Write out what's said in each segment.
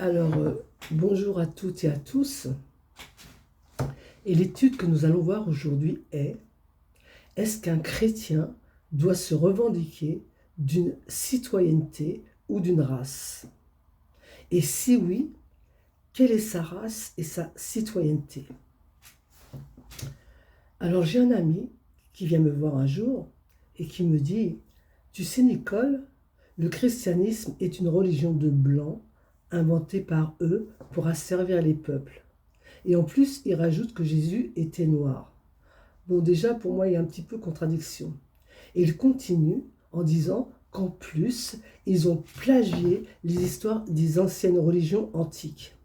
Alors, bonjour à toutes et à tous. Et l'étude que nous allons voir aujourd'hui est: est-ce qu'un chrétien doit se revendiquer d'une citoyenneté ou d'une race? Et si oui, quelle est sa race et sa citoyenneté? Alors, j'ai un ami qui vient me voir un jour et qui me dit: tu sais, Nicole, le christianisme est une religion de blancs inventée par eux pour asservir les peuples. Et en plus, il rajoute que Jésus était noir. Bon, déjà, pour moi, il y a un petit peu contradiction. Et il continue en disant qu'en plus, ils ont plagié les histoires des anciennes religions antiques.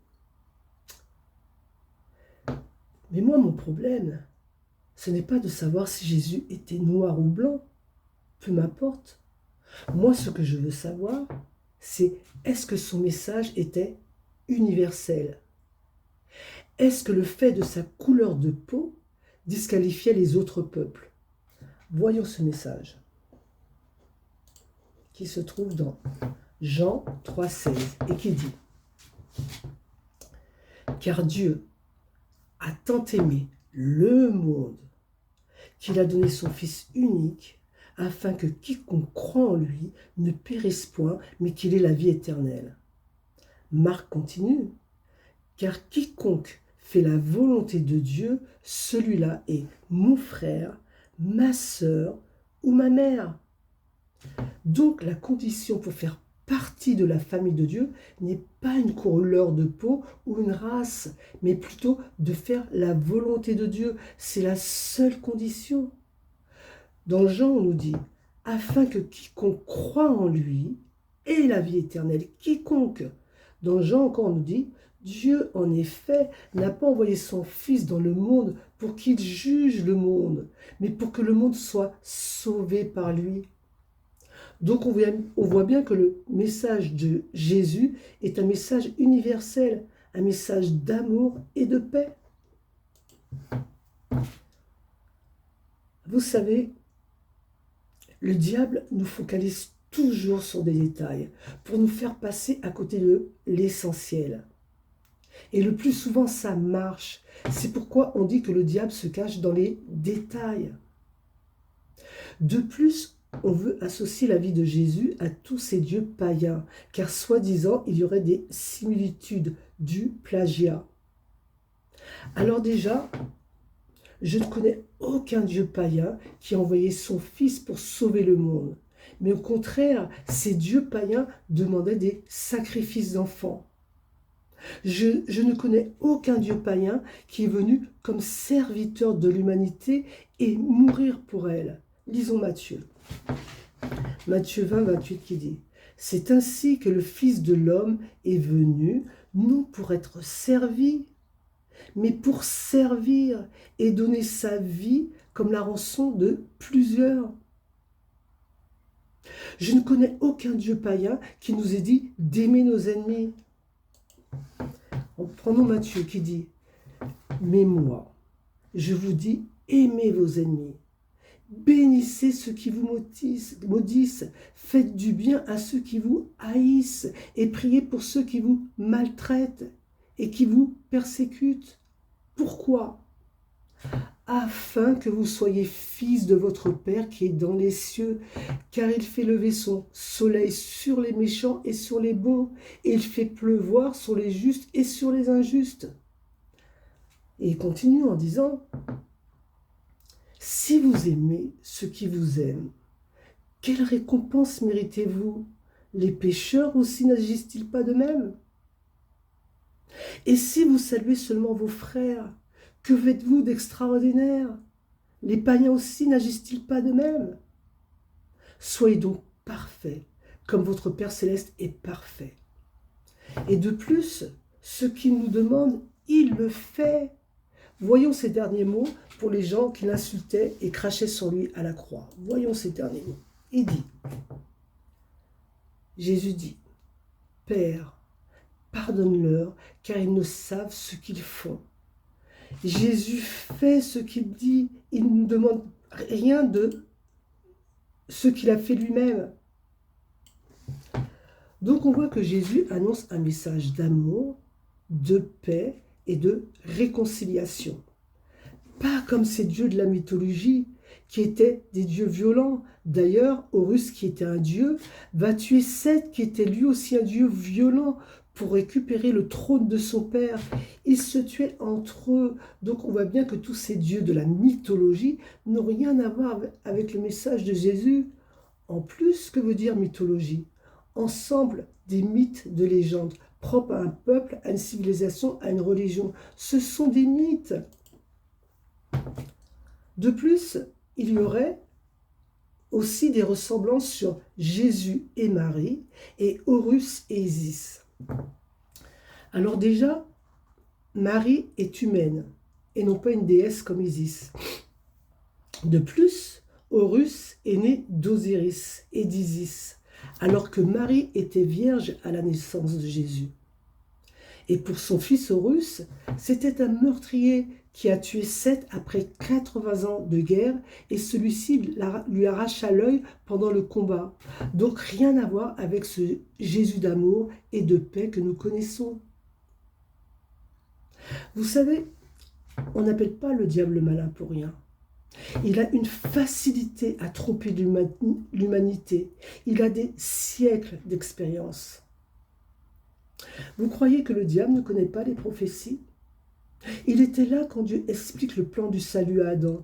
Mais moi, mon problème, ce n'est pas de savoir si Jésus était noir ou blanc, peu m'importe. Moi, ce que je veux savoir, c'est est-ce que son message était universel? Est-ce que le fait de sa couleur de peau disqualifiait les autres peuples? Voyons ce message qui se trouve dans Jean 3,16 et qui dit: car Dieu a tant aimé le monde qu'il a donné son Fils unique afin que quiconque croit en lui ne périsse point, mais qu'il ait la vie éternelle. Marc continue: car quiconque fait la volonté de Dieu, celui-là est mon frère, ma sœur ou ma mère. Donc la condition pour faire partie de la famille de Dieu n'est pas une couleur de peau ou une race, mais plutôt de faire la volonté de Dieu. C'est la seule condition. Dans Jean, on nous dit: afin que quiconque croit en lui ait la vie éternelle. Quiconque. Dans Jean encore, on nous dit: Dieu, en effet, n'a pas envoyé son Fils dans le monde pour qu'il juge le monde, mais pour que le monde soit sauvé par lui. Donc on voit bien que le message de Jésus est un message universel, un message d'amour et de paix. Vous savez, le diable nous focalise toujours sur des détails pour nous faire passer à côté de l'essentiel. Et le plus souvent, ça marche. C'est pourquoi on dit que le diable se cache dans les détails. De plus, on veut associer la vie de Jésus à tous ces dieux païens, car soi-disant, il y aurait des similitudes, du plagiat. Alors déjà, je ne connais aucun dieu païen qui a envoyé son Fils pour sauver le monde. Mais au contraire, ces dieux païens demandaient des sacrifices d'enfants. Je ne connais aucun dieu païen qui est venu comme serviteur de l'humanité et mourir pour elle. Lisons Matthieu. Matthieu 20, 28 qui dit: c'est ainsi que le Fils de l'homme est venu, non pour être servi, mais pour servir et donner sa vie comme la rançon de plusieurs. Je ne connais aucun dieu païen qui nous ait dit d'aimer nos ennemis. Prenons Matthieu qui dit: mais moi, je vous dis, aimez vos ennemis. Bénissez ceux qui vous maudissent, faites du bien à ceux qui vous haïssent et priez pour ceux qui vous maltraitent et qui vous persécutent. Pourquoi? Afin que vous soyez fils de votre Père qui est dans les cieux, car il fait lever son soleil sur les méchants et sur les bons, et il fait pleuvoir sur les justes et sur les injustes. Et il continue en disant: si vous aimez ceux qui vous aiment, quelle récompense méritez-vous? Les pécheurs aussi n'agissent-ils pas de même? Et si vous saluez seulement vos frères, que faites-vous d'extraordinaire? Les païens aussi n'agissent-ils pas de même? Soyez donc parfaits, comme votre Père céleste est parfait. Et de plus, ce qu'il nous demande, il le fait. Voyons ces derniers mots pour les gens qui l'insultaient et crachaient sur lui à la croix. Voyons ces derniers mots. Jésus dit: Père, pardonne-leur, car ils ne savent ce qu'ils font. Jésus fait ce qu'il dit. Il ne demande rien de ce qu'il a fait lui-même. Donc on voit que Jésus annonce un message d'amour, de paix et de réconciliation. Pas comme ces dieux de la mythologie qui étaient des dieux violents. D'ailleurs, Horus, qui était un dieu, va tuer Seth, qui était lui aussi un dieu violent, pour récupérer le trône de son père. Ils se tuaient entre eux. Donc on voit bien que tous ces dieux de la mythologie n'ont rien à voir avec le message de Jésus. En plus, que veut dire mythologie? Ensemble des mythes, de légendes, propres à un peuple, à une civilisation, à une religion. Ce sont des mythes. De plus, il y aurait aussi des ressemblances sur Jésus et Marie et Horus et Isis. Alors déjà, Marie est humaine et non pas une déesse comme Isis. De plus, Horus est né d'Osiris et d'Isis, alors que Marie était vierge à la naissance de Jésus. Et pour son fils Horus, c'était un meurtrier qui a tué Seth après 80 ans de guerre et celui-ci lui arracha l'œil pendant le combat. Donc rien à voir avec ce Jésus d'amour et de paix que nous connaissons. Vous savez, on n'appelle pas le diable malin pour rien. Il a une facilité à tromper l'humanité. Il a des siècles d'expérience. Vous croyez que le diable ne connaît pas les prophéties? Il était là quand Dieu explique le plan du salut à Adam.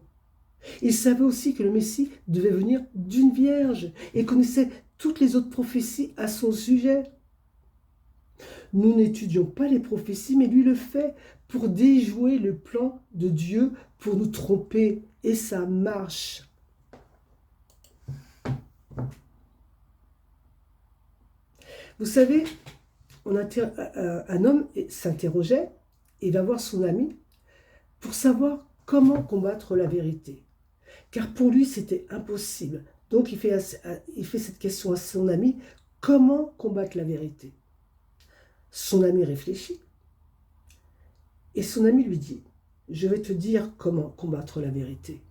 Il savait aussi que le Messie devait venir d'une vierge et connaissait toutes les autres prophéties à son sujet. Nous n'étudions pas les prophéties, mais lui le fait pour déjouer le plan de Dieu, pour nous tromper. Et ça marche. Vous savez, un homme s'interrogeait et va voir son ami pour savoir comment combattre la vérité. Car pour lui, c'était impossible. Donc il fait cette question à son ami, comment combattre la vérité? Son ami réfléchit et son ami lui dit, je vais te dire comment combattre la vérité.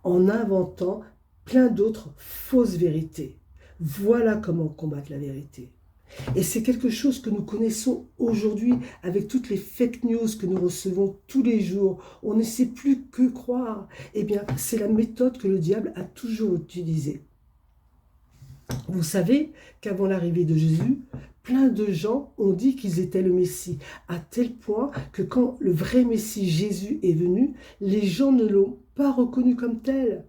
En inventant plein d'autres fausses vérités. Voilà comment combattre la vérité. Et c'est quelque chose que nous connaissons aujourd'hui avec toutes les fake news que nous recevons tous les jours. On ne sait plus que croire. Eh bien, c'est la méthode que le diable a toujours utilisée. Vous savez qu'avant l'arrivée de Jésus, plein de gens ont dit qu'ils étaient le Messie, à tel point que quand le vrai Messie Jésus est venu, les gens ne l'ont pas reconnu comme tel.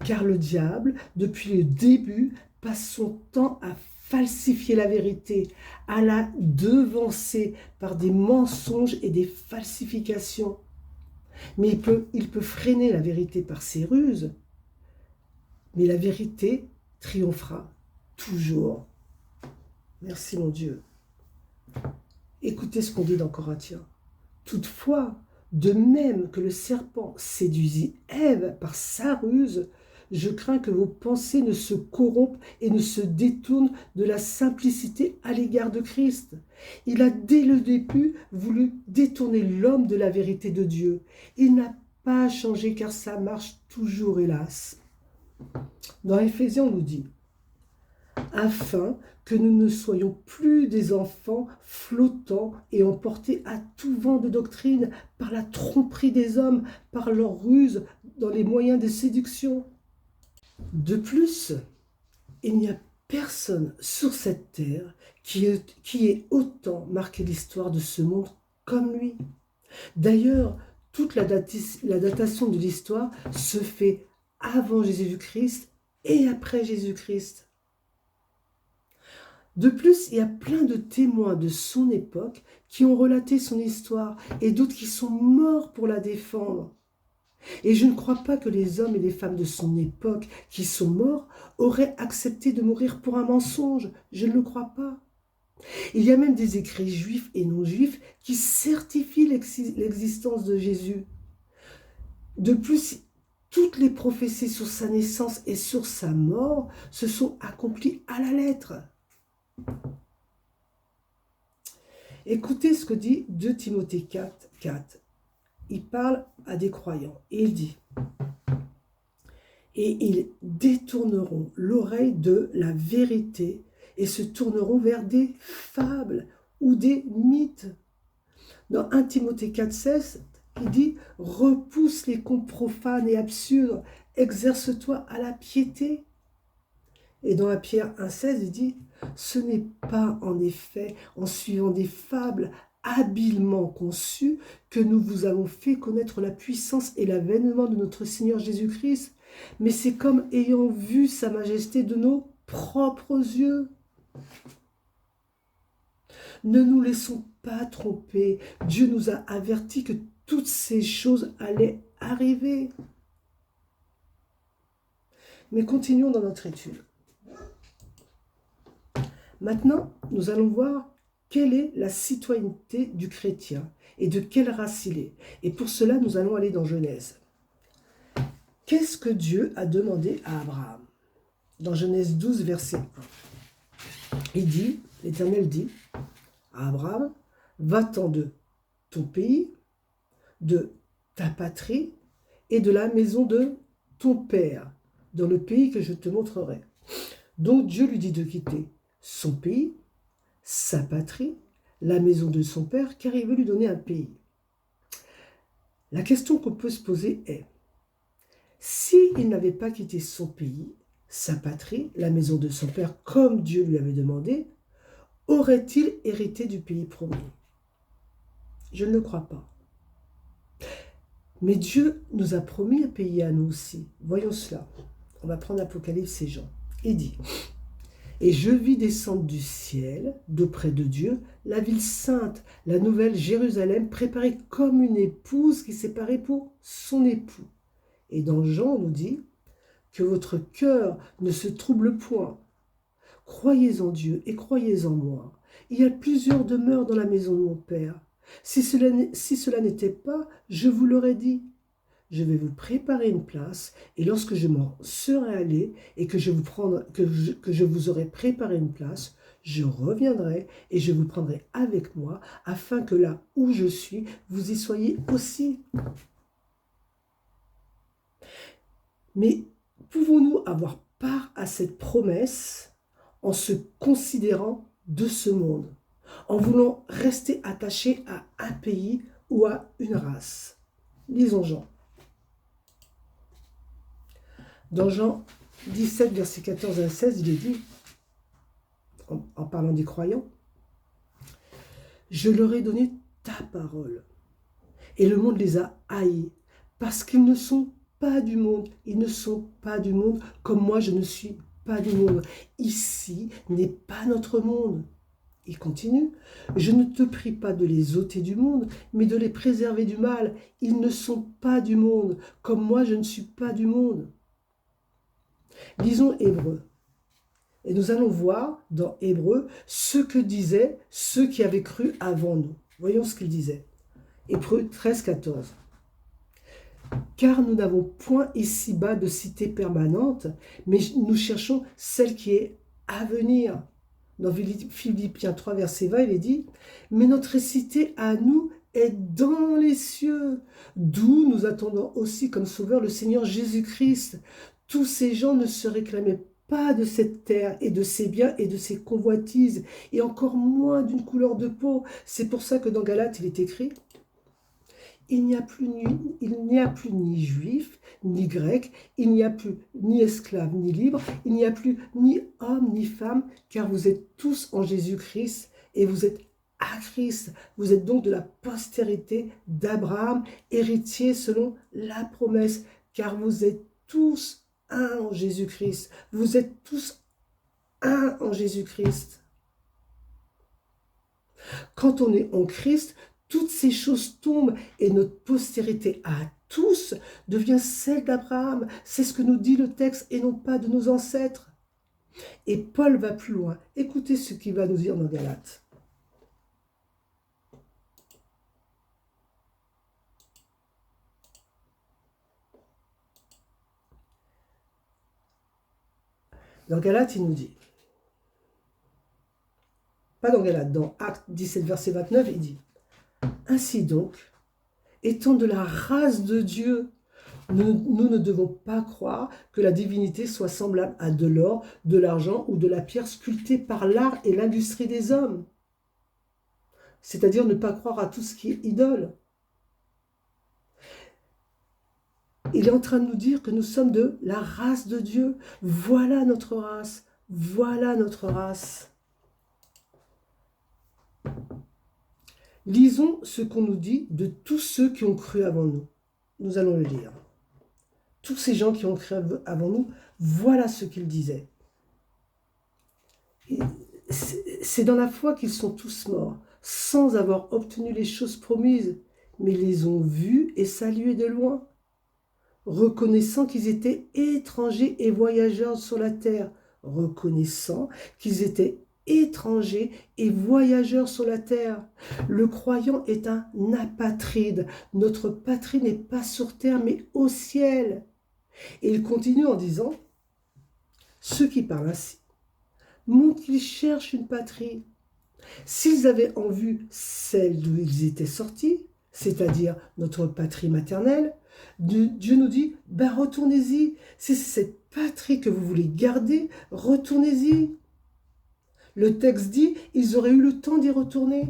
Car le diable, depuis le début, passe son temps à falsifier la vérité, à la devancer par des mensonges et des falsifications. Mais il peut freiner la vérité par ses ruses, mais la vérité triomphera toujours. Merci mon Dieu. Écoutez ce qu'on dit dans Corinthiens. Toutefois, de même que le serpent séduisit Ève par sa ruse, je crains que vos pensées ne se corrompent et ne se détournent de la simplicité à l'égard de Christ. Il a dès le début voulu détourner l'homme de la vérité de Dieu. Il n'a pas changé car ça marche toujours, hélas. Dans Éphésiens, on nous dit « Afin que nous ne soyons plus des enfants flottants et emportés à tout vent de doctrine par la tromperie des hommes, par leur ruse dans les moyens de séduction. » De plus, il n'y a personne sur cette terre qui ait autant marqué l'histoire de ce monde comme lui. D'ailleurs, toute la datation de l'histoire se fait avant Jésus-Christ et après Jésus-Christ. De plus, il y a plein de témoins de son époque qui ont relaté son histoire et d'autres qui sont morts pour la défendre. Et je ne crois pas que les hommes et les femmes de son époque qui sont morts auraient accepté de mourir pour un mensonge. Je ne le crois pas. Il y a même des écrits juifs et non juifs qui certifient l'existence de Jésus. De plus, toutes les prophéties sur sa naissance et sur sa mort se sont accomplies à la lettre. Écoutez ce que dit 2 Timothée 4, 4. Il parle à des croyants et il dit « Et ils détourneront l'oreille de la vérité et se tourneront vers des fables ou des mythes. Dans 1 Timothée 4,16, il dit « Repousse les contes profanes et absurdes, exerce-toi à la piété. » Et dans 1 Pierre 1,16, il dit « Ce n'est pas en effet en suivant des fables habilement conçues que nous vous avons fait connaître la puissance et l'avènement de notre Seigneur Jésus-Christ, mais c'est comme ayant vu sa majesté de nos propres yeux. » Ne nous laissons pas tromper. Dieu nous a avertis que toutes ces choses allaient arriver. Mais continuons dans notre étude. Maintenant, nous allons voir quelle est la citoyenneté du chrétien et de quelle race il est. Et pour cela, nous allons aller dans Genèse. Qu'est-ce que Dieu a demandé à Abraham? Dans Genèse 12, verset 1. Il dit, l'Éternel dit à Abraham, va-t'en de ton pays, de ta patrie et de la maison de ton père, dans le pays que je te montrerai. Donc Dieu lui dit de quitter son pays, sa patrie, la maison de son père, car il veut lui donner un pays. La question qu'on peut se poser est, s'il n'avait pas quitté son pays, sa patrie, la maison de son père, comme Dieu lui avait demandé, aurait-il hérité du pays promis? Je ne le crois pas. Mais Dieu nous a promis un pays à nous aussi. Voyons cela. On va prendre Apocalypse et Jean. Il dit « Et je vis descendre du ciel, d'auprès de Dieu, la ville sainte, la nouvelle Jérusalem, préparée comme une épouse qui s'est parée pour son époux. » Et dans Jean, on nous dit « Que votre cœur ne se trouble point. Croyez en Dieu et croyez en moi. Il y a plusieurs demeures dans la maison de mon Père. Si cela n'était pas, je vous l'aurais dit. Je vais vous préparer une place, et lorsque je m'en serai allé et que je vous aurai préparé une place, je reviendrai et je vous prendrai avec moi, afin que là où je suis, vous y soyez aussi. » Mais pouvons-nous avoir part à cette promesse en se considérant de ce monde, en voulant rester attaché à un pays ou à une race? Lisons Jean. Dans Jean 17, versets 14 à 16, il est dit, en parlant des croyants, « Je leur ai donné ta parole, et le monde les a haïs, parce qu'ils ne sont pas du monde. Ils ne sont pas du monde, comme moi je ne suis pas du monde. Ici n'est pas notre monde. » Il continue, « Je ne te prie pas de les ôter du monde, mais de les préserver du mal. Ils ne sont pas du monde, comme moi je ne suis pas du monde. » Lisons Hébreux. Et nous allons voir dans Hébreux ce que disaient ceux qui avaient cru avant nous. Voyons ce qu'ils disaient. Hébreux 13, 14. « Car nous n'avons point ici-bas de cité permanente, mais nous cherchons celle qui est à venir. » Dans Philippiens 3, verset 20, il est dit « Mais notre cité à nous est dans les cieux, d'où nous attendons aussi comme sauveur le Seigneur Jésus-Christ. » Tous ces gens ne se réclamaient pas de cette terre et de ses biens et de ses convoitises, et encore moins d'une couleur de peau. C'est pour ça que dans Galates, il est écrit « Il n'y a plus ni juif, ni grec, il n'y a plus ni esclave, ni libre, il n'y a plus ni homme, ni femme, car vous êtes tous en Jésus-Christ, et vous êtes à Christ. Vous êtes donc de la postérité d'Abraham, héritier selon la promesse, car vous êtes tous un en Jésus-Christ. Vous êtes tous un en Jésus-Christ. » Quand on est en Christ, toutes ces choses tombent et notre postérité à tous devient celle d'Abraham. C'est ce que nous dit le texte et non pas de nos ancêtres. Et Paul va plus loin. Écoutez ce qu'il va nous dire dans Galates. Dans Galates, il nous dit, pas dans Galates, dans Actes 17, verset 29, il dit « Ainsi donc, étant de la race de Dieu, Nous ne devons pas croire que la divinité soit semblable à de l'or, de l'argent ou de la pierre sculptée par l'art et l'industrie des hommes. C'est-à-dire ne pas croire à tout ce qui est idole. Il est en train de nous dire que nous sommes de la race de Dieu. Voilà notre race. Voilà notre race. Lisons ce qu'on nous dit de tous ceux qui ont cru avant nous. Nous allons le lire. Tous ces gens qui ont cru avant nous, voilà ce qu'ils disaient. C'est dans la foi qu'ils sont tous morts, sans avoir obtenu les choses promises, mais ils les ont vus et salués de loin, reconnaissant qu'ils étaient étrangers et voyageurs sur la terre, reconnaissant qu'ils étaient étrangers et voyageurs sur la terre. Le croyant est un apatride. Notre patrie n'est pas sur terre, mais au ciel. Et il continue en disant, ceux qui parlent ainsi montrent qu'ils cherchent une patrie. S'ils avaient en vue celle d'où ils étaient sortis, c'est-à-dire notre patrie maternelle, Dieu nous dit, retournez-y. Si c'est cette patrie que vous voulez garder, retournez-y. Le texte dit, ils auraient eu le temps d'y retourner.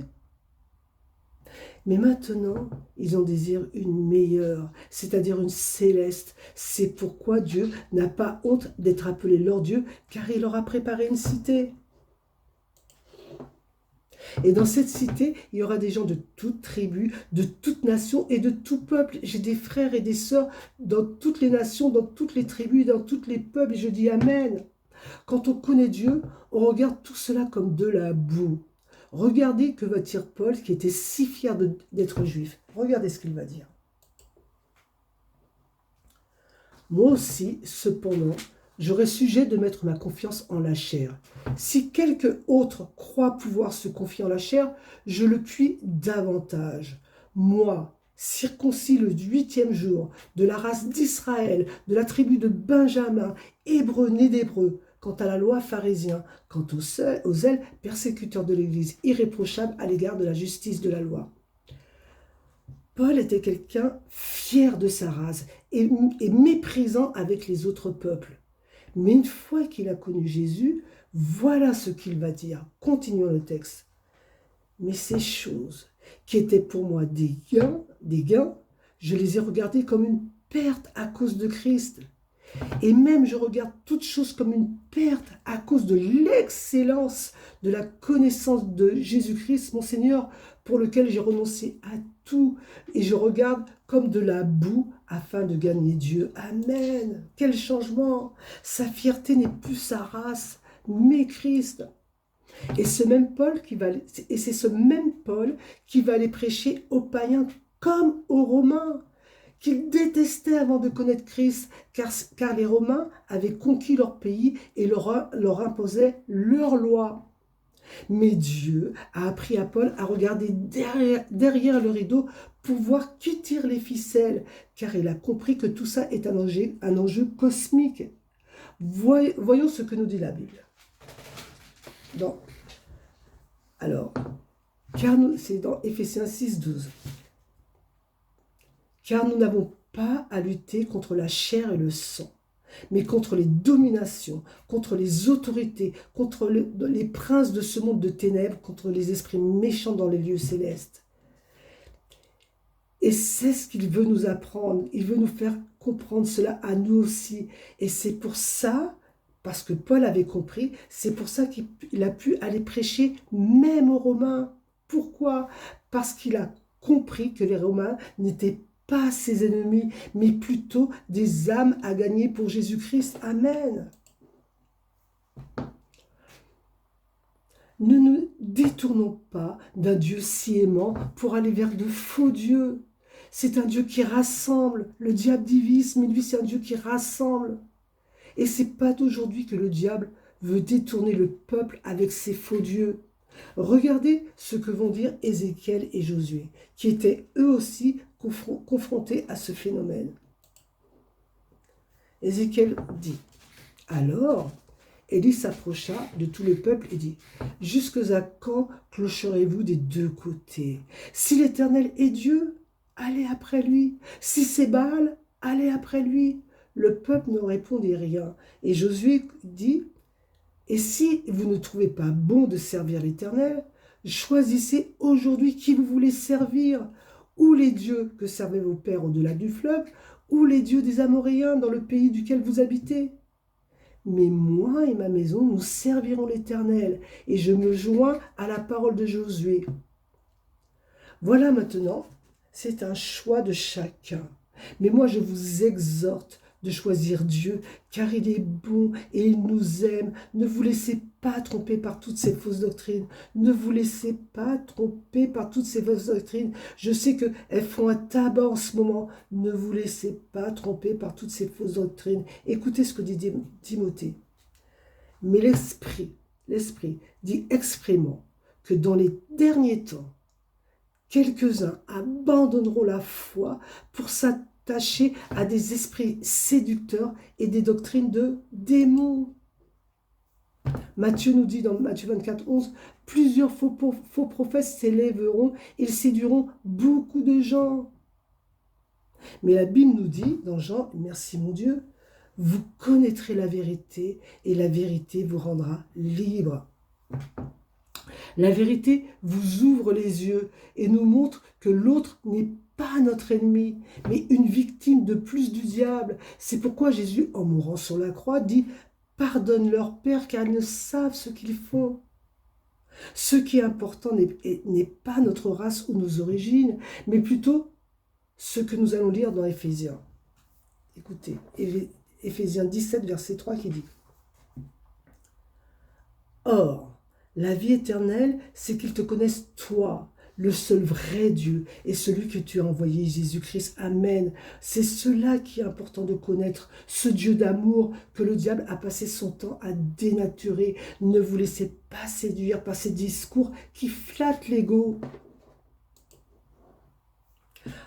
Mais maintenant, ils en désirent une meilleure, c'est-à-dire une céleste. C'est pourquoi Dieu n'a pas honte d'être appelé leur Dieu, car il leur a préparé une cité. Et dans cette cité, il y aura des gens de toute tribu, de toute nation et de tout peuple. J'ai des frères et des sœurs dans toutes les nations, dans toutes les tribus, dans tous les peuples, et je dis Amen. Quand on connaît Dieu, on regarde tout cela comme de la boue. Regardez que va dire Paul, qui était si fier d'être juif. Regardez ce qu'il va dire. Moi aussi, cependant, j'aurais sujet de mettre ma confiance en la chair. Si quelque autre croit pouvoir se confier en la chair, je le puis davantage. Moi, circoncis le 8e jour, de la race d'Israël, de la tribu de Benjamin, hébreu né d'hébreu, quant à la loi pharisien, quant aux zèles persécuteurs de l'Église, irréprochable à l'égard de la justice de la loi. Paul était quelqu'un fier de sa race et méprisant avec les autres peuples. Mais une fois qu'il a connu Jésus, voilà ce qu'il va dire. Continuons le texte. Mais ces choses qui étaient pour moi des gains, je les ai regardées comme une perte à cause de Christ. Et même je regarde toutes choses comme une perte à cause de l'excellence de la connaissance de Jésus-Christ, mon Seigneur, pour lequel j'ai renoncé à tout. Et je regarde comme de la boue afin de gagner Dieu. Amen. Quel changement! Sa fierté n'est plus sa race, mais Christ. Et c'est ce même Paul qui va aller prêcher aux païens comme aux Romains, qu'ils détestaient avant de connaître Christ, car les Romains avaient conquis leur pays et leur imposaient leur loi. Mais Dieu a appris à Paul à regarder derrière le rideau pour voir qui tire les ficelles, car il a compris que tout ça est un enjeu cosmique. Voyons ce que nous dit la Bible. C'est dans Éphésiens 6, 12. Car nous n'avons pas à lutter contre la chair et le sang, mais contre les dominations, contre les autorités, contre les princes de ce monde de ténèbres, contre les esprits méchants dans les lieux célestes. Et c'est ce qu'il veut nous apprendre. Il veut nous faire comprendre cela à nous aussi. Et c'est pour ça, parce que Paul avait compris, c'est pour ça qu'il a pu aller prêcher même aux Romains. Pourquoi? Parce qu'il a compris que les Romains n'étaient pas ses ennemis, mais plutôt des âmes à gagner pour Jésus-Christ. Amen. Ne nous détournons pas d'un Dieu si aimant pour aller vers de faux dieux. C'est un Dieu qui rassemble. Le diable divise, mais lui c'est un Dieu qui rassemble. Et c'est pas d'aujourd'hui que le diable veut détourner le peuple avec ses faux dieux. Regardez ce que vont dire Ézéchiel et Josué, qui étaient eux aussi confrontés à ce phénomène. Ézéchiel dit, « Alors, Élie s'approcha de tout le peuple et dit, « Jusque à quand clocherez-vous des deux côtés? Si l'Éternel est Dieu, allez après lui. Si c'est Baal, allez après lui. Le peuple ne répondit rien. Et Josué dit, et si vous ne trouvez pas bon de servir l'Éternel, choisissez aujourd'hui qui vous voulez servir, ou les dieux que servaient vos pères au-delà du fleuve, ou les dieux des Amoréens dans le pays duquel vous habitez. Mais moi et ma maison, nous servirons l'Éternel. Et je me joins à la parole de Josué. Voilà maintenant, c'est un choix de chacun. Mais moi, je vous exhorte de choisir Dieu, car il est bon et il nous aime. Ne vous laissez pas tromper par toutes ces fausses doctrines. Ne vous laissez pas tromper par toutes ces fausses doctrines. Je sais qu'elles font un tabac en ce moment. Ne vous laissez pas tromper par toutes ces fausses doctrines. Écoutez ce que dit Timothée. Mais l'Esprit dit expressément que dans les derniers temps, quelques-uns abandonneront la foi pour s'attacher à des esprits séducteurs et des doctrines de démons. Matthieu nous dit dans Matthieu 24, 11, « Plusieurs faux prophètes s'élèveront, ils séduiront beaucoup de gens. » Mais la Bible nous dit, dans Jean, merci mon Dieu, « Vous connaîtrez la vérité et la vérité vous rendra libre. » La vérité vous ouvre les yeux et nous montre que l'autre n'est pas notre ennemi, mais une victime de plus du diable. C'est pourquoi Jésus, en mourant sur la croix, dit « Pardonne-leur, Père, car ils ne savent ce qu'ils font. » Ce qui est important n'est pas notre race ou nos origines, mais plutôt ce que nous allons lire dans Éphésiens. Écoutez, Éphésiens 17, verset 3 qui dit « Or, la vie éternelle, c'est qu'ils te connaissent toi, le seul vrai Dieu, et celui que tu as envoyé, Jésus-Christ. Amen. C'est cela qui est important de connaître, ce Dieu d'amour que le diable a passé son temps à dénaturer. Ne vous laissez pas séduire par ces discours qui flattent l'ego.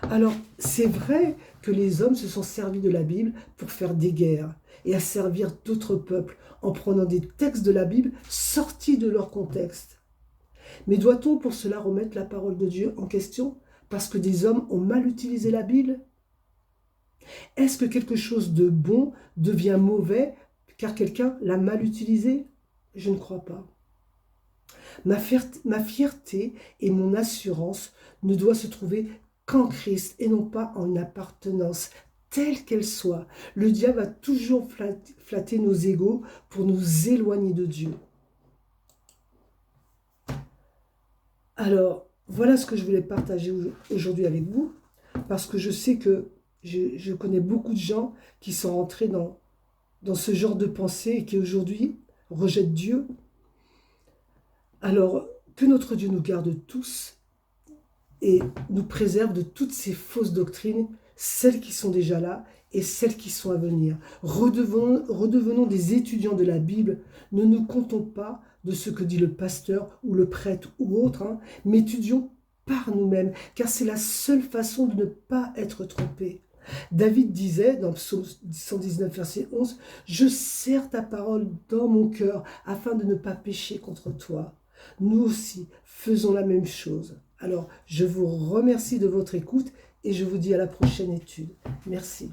Alors, c'est vrai que les hommes se sont servis de la Bible pour faire des guerres et à servir d'autres peuples en prenant des textes de la Bible sortis de leur contexte. Mais doit-on pour cela remettre la parole de Dieu en question parce que des hommes ont mal utilisé la Bible? Est-ce que quelque chose de bon devient mauvais car quelqu'un l'a mal utilisé? Je ne crois pas. Ma fierté et mon assurance ne doivent se trouver qu'en Christ et non pas en une appartenance telle qu'elle soit. Le diable va toujours flatter nos égos pour nous éloigner de Dieu. Alors, voilà ce que je voulais partager aujourd'hui avec vous, parce que je sais que je connais beaucoup de gens qui sont rentrés dans ce genre de pensée et qui aujourd'hui rejettent Dieu. Alors, que notre Dieu nous garde tous et nous préserve de toutes ces fausses doctrines, celles qui sont déjà là et celles qui sont à venir. Redevenons des étudiants de la Bible. Ne nous comptons pas de ce que dit le pasteur ou le prêtre ou autre, mais étudions par nous-mêmes, car c'est la seule façon de ne pas être trompé. David disait dans Psaume 119, verset 11, « Je serre ta parole dans mon cœur afin de ne pas pécher contre toi. » Nous aussi faisons la même chose. Alors, je vous remercie de votre écoute et je vous dis à la prochaine étude. Merci.